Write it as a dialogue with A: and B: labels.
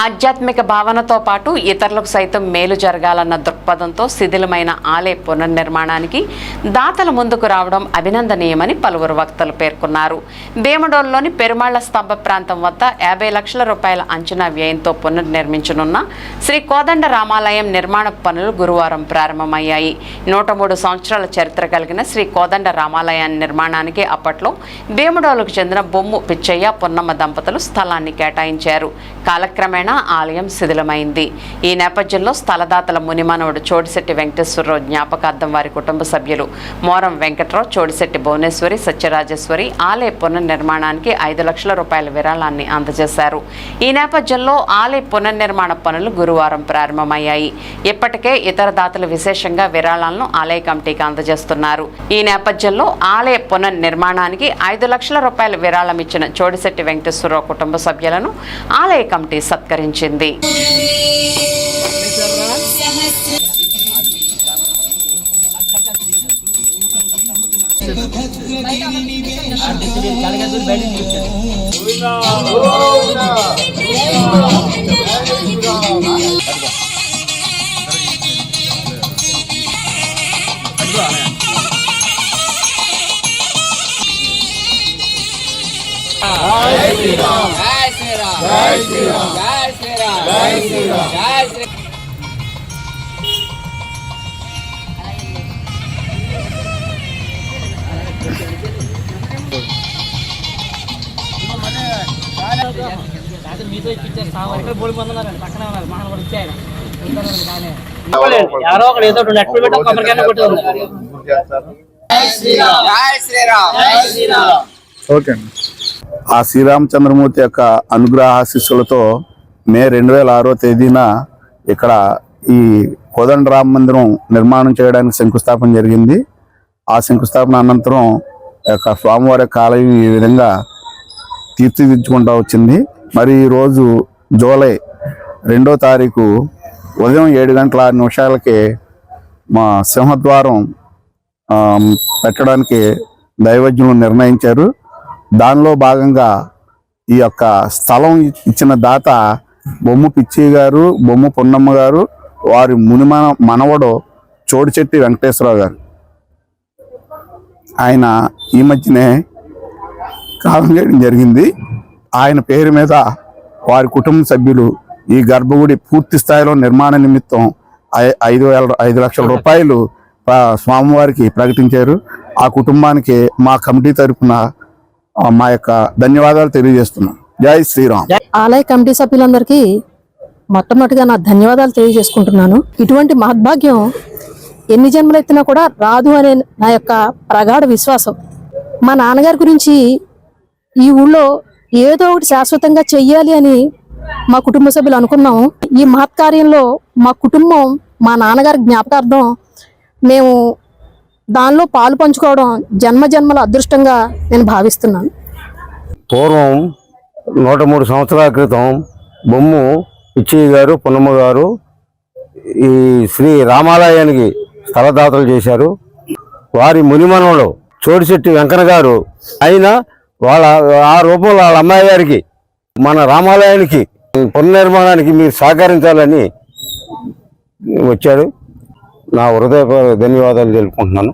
A: ఆధ్యాత్మిక భావనతో పాటు ఇతరులకు సైతం మేలు జరగాలన్న దృక్పథంతో శిథిలమైన ఆలయ పునర్నిర్మాణానికి దాతల ముందుకు రావడం అభినందనీయమని పలువురు వక్తలు పేర్కొన్నారు. భీమడోలులోని పెరుమాళ్ల స్తంభ ప్రాంతం వద్ద 50 లక్షల రూపాయల అంచనా వ్యయంతో పునర్నిర్మించనున్న శ్రీ కోదండ రామాలయం నిర్మాణ పనులు గురువారం ప్రారంభమయ్యాయి. 103 సంవత్సరాల చరిత్ర కలిగిన శ్రీ కోదండ రామాలయాన్ని నిర్మాణానికి అప్పట్లో భీమడోలుకు చెందిన బొమ్ము పిచ్చయ్య పున్నమ్మ దంపతులు స్థలాన్ని కేటాయించారు. కాలక్రమేణా ఆలయం శిథిలమైంది. ఈ నేపథ్యంలో స్థలదాతల మునిమానవుడు చోడిశెట్టి వెంకటేశ్వరరావు జ్ఞాపకార్థం వారి కుటుంబ సభ్యులు మోరం వెంకట్రావు, చోడిశెట్టి భువనేశ్వరి, సత్యరాజేశ్వరి ఆలయ పునర్నిర్మాణానికి 5 లక్షల రూపాయల విరాళాన్ని అందజేశారు. ఈ నేపథ్యంలో ఆలయ పునర్నిర్మాణ పనులు గురువారం ప్రారంభమయ్యాయి. ఇప్పటికే ఇతర దాతలు విశేషంగా విరాళాలను ఆలయ కమిటీకి అందజేస్తున్నారు. ఈ నేపథ్యంలో ఆలయ పునర్నిర్మాణానికి 5 లక్షల రూపాయల విరాళం ఇచ్చిన చోడిశెట్టి వెంకటేశ్వరరావు కుటుంబ సభ్యులను ఆలయ కమిటీ సత్కరించింది.
B: ఆ శ్రీరామచంద్రమూర్తి యొక్క అనుగ్రహ ఆశీస్సులతో మే 2006వ తేదీన ఇక్కడ ఈ కోదండ రామ మందిరం నిర్మాణం చేయడానికి శంకుస్థాపన జరిగింది. ఆ శంకుస్థాపన అనంతరం యొక్క స్వామివారి యొక్క ఆలయం ఈ విధంగా తీర్చిదిద్దుకుంటూ వచ్చింది. మరి ఈరోజు జూలై 2వ తారీఖు ఉదయం 7:06 మా సింహద్వారం పెట్టడానికి దైవజ్ఞులు నిర్ణయించారు. దానిలో భాగంగా ఈ యొక్క స్థలం ఇచ్చిన దాత బొమ్ము పిచ్చయ్య గారు, బొమ్ము పున్నమ్మ గారు, వారి మనవడు చోడిశెట్టి వెంకటేశ్వరరావు గారు. ఆయన ఈ మధ్యనే కాలం చేయడం జరిగింది. ఆయన పేరు మీద వారి కుటుంబ సభ్యులు ఈ గర్భగుడి పూర్తి స్థాయిలో నిర్మాణ నిమిత్తం 5 లక్షల రూపాయలు స్వామివారికి ప్రకటించారు. ఆ కుటుంబానికి మా కమిటీ తరఫున మా యొక్క ధన్యవాదాలు తెలియజేస్తున్నాం. జై శ్రీరామ్.
C: ఆలయ కమిటీ సభ్యులందరికీ మొట్టమొదటిగా నా ధన్యవాదాలు తెలియజేసుకుంటున్నాను. ఇటువంటి మహద్భాగ్యం ఎన్ని జన్మలెత్తినా కూడా రాదు అనే నా యొక్క ప్రగాఢ విశ్వాసం. మా నాన్నగారి గురించి ఈ ఊళ్ళో ఏదో ఒకటి శాశ్వతంగా చెయ్యాలి అని మా కుటుంబ సభ్యులు అనుకున్నాము. ఈ మహత్కార్యంలో మా కుటుంబం మా నాన్నగారి జ్ఞాపకార్థం మేము దానిలో పాలు పంచుకోవడం జన్మ జన్మల అదృష్టంగా నేను భావిస్తున్నాను.
D: పూర్వం 103 సంవత్సరాల క్రితం బొమ్ము పిచ్చయ్య గారు, పున్నమ్మ గారు ఈ శ్రీ రామాలయానికి స్థలదాతలు చేశారు. వారి మునిమనవడు చోడిశెట్టి వెంకన్న గారు ఆయన ఆ రూపంలో వాళ్ళ అమ్మాయి గారికి మన రామాలయానికి పునర్నిర్మాణానికి మీరు సహకరించాలని వచ్చారు. నా హృదయ ధన్యవాదాలు తెలుపుకుంటున్నాను.